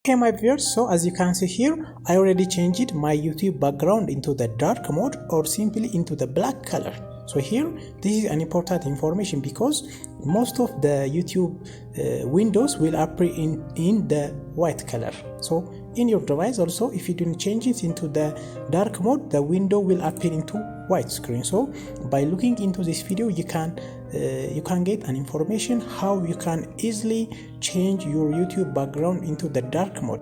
Hey my viewers, so as you can see here, I already changed my YouTube background into the dark mode or simply into the black color. So here, this is an important information because most of the YouTube windows will appear in the white color. So in your device also, if you don't change it into the dark mode, the window will appear into white screen. So by looking into this video, you can get an information how you can easily change your YouTube background into the dark mode.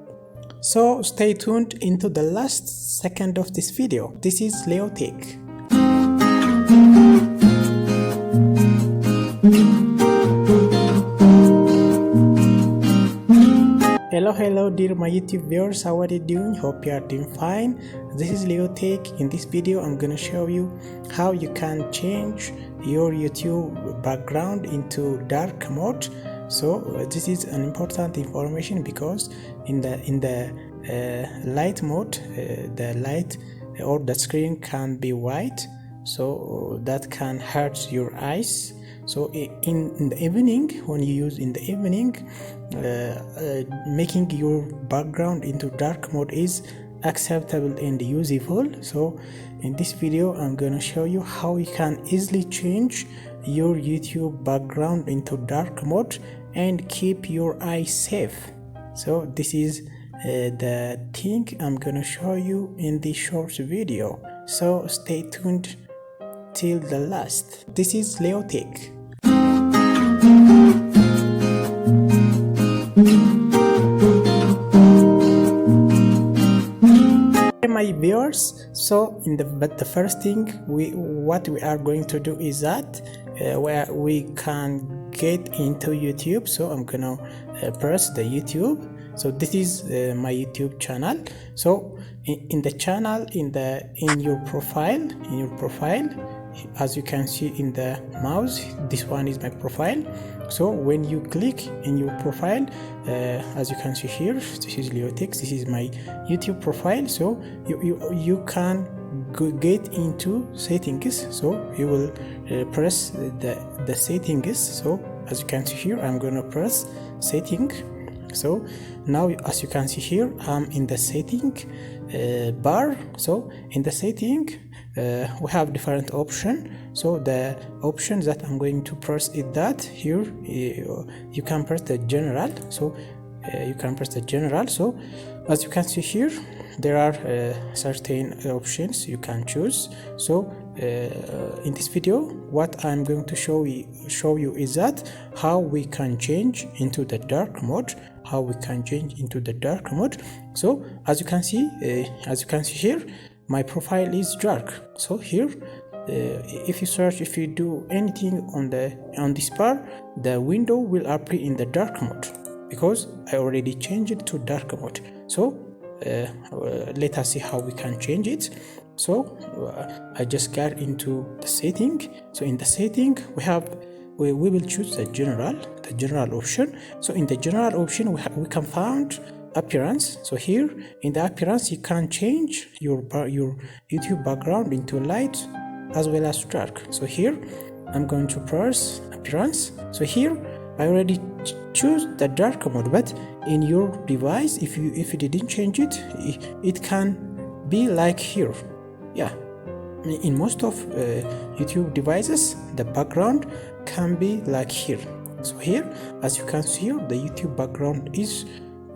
So stay tuned into the last second of this video. This is liotech. Hello dear my YouTube viewers, how are you doing? Hope you are doing fine. This is liotech. In this video I'm gonna show you how you can change your YouTube background into dark mode. So this is an important information because in the light mode, the light or the screen can be white, so that can hurt your eyes. So in the evening, when you use in the evening, making your background into dark mode is acceptable and useful. So in this video I'm gonna show you how you can easily change your YouTube background into dark mode and keep your eyes safe. So this is the thing I'm gonna show you in this short video, so stay tuned till the last. This is liotech. My viewers, so the first thing what we are going to do is that where we can get into YouTube. So I'm gonna press the YouTube. So this is my YouTube channel. So in the channel, in your profile, as you can see in the mouse, this one is my profile. So when you click in your profile, as you can see here, this is liotech, this is my YouTube profile. So you can get into settings. So you will press the settings. So as you can see here, I'm gonna press setting. So now as you can see here, I'm in the setting bar. So in the setting we have different options. So the options that I'm going to press is that here you can press the general. So you can press the general. So as you can see here, there are certain options you can choose. So in this video what I'm going to show you is that how we can change into the dark mode. So as you can see here, my profile is dark. So here if you do anything on this bar, the window will appear in the dark mode because I already changed it to dark mode. So let us see how we can change it. So I just got into the setting. So in the setting we will choose the general option. So in the general option we can find appearance. So here in the appearance you can change your YouTube background into light as well as dark. So here I'm going to press appearance. So here I already choose the dark mode, but in your device, if you didn't change it, it can be like here. Yeah, in most of YouTube devices the background can be like here. So here as you can see here, the YouTube background is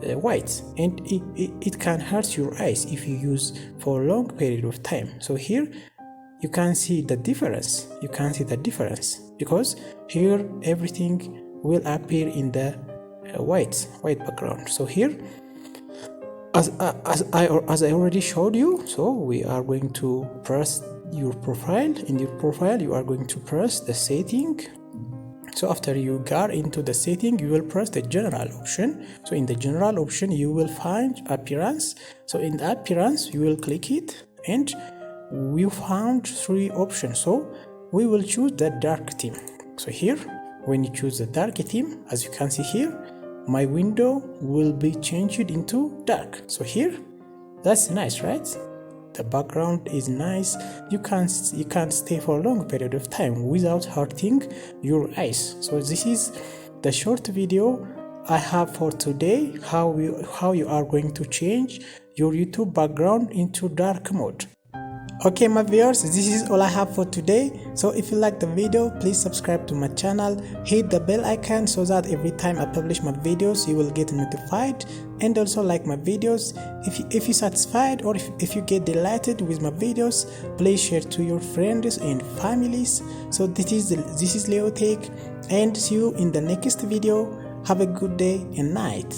white, and it can hurt your eyes if you use for a long period of time. So here you can see the difference. Because here everything will appear in the white background. So here as I already showed you, so we are going to press your profile. In your profile you are going to press the setting. So after you got into the setting, you will press the general option. So in the general option you will find appearance. So in the appearance you will click it, and we found three options. So we will choose the dark theme. So here when you choose the dark theme, as you can see here, my window will be changed into dark. So here, that's nice, right? The background is nice. You can stay for a long period of time without hurting your eyes. So this is the short video I have for today, how you are going to change your YouTube background into dark mode. Okay my viewers, this is all I have for today. So if you like the video, please subscribe to my channel, hit the bell icon so that every time I publish my videos you will get notified, and also like my videos. If you're satisfied or if you get delighted with my videos, please share to your friends and families. So this is liotech, and see you in the next video. Have a good day and night.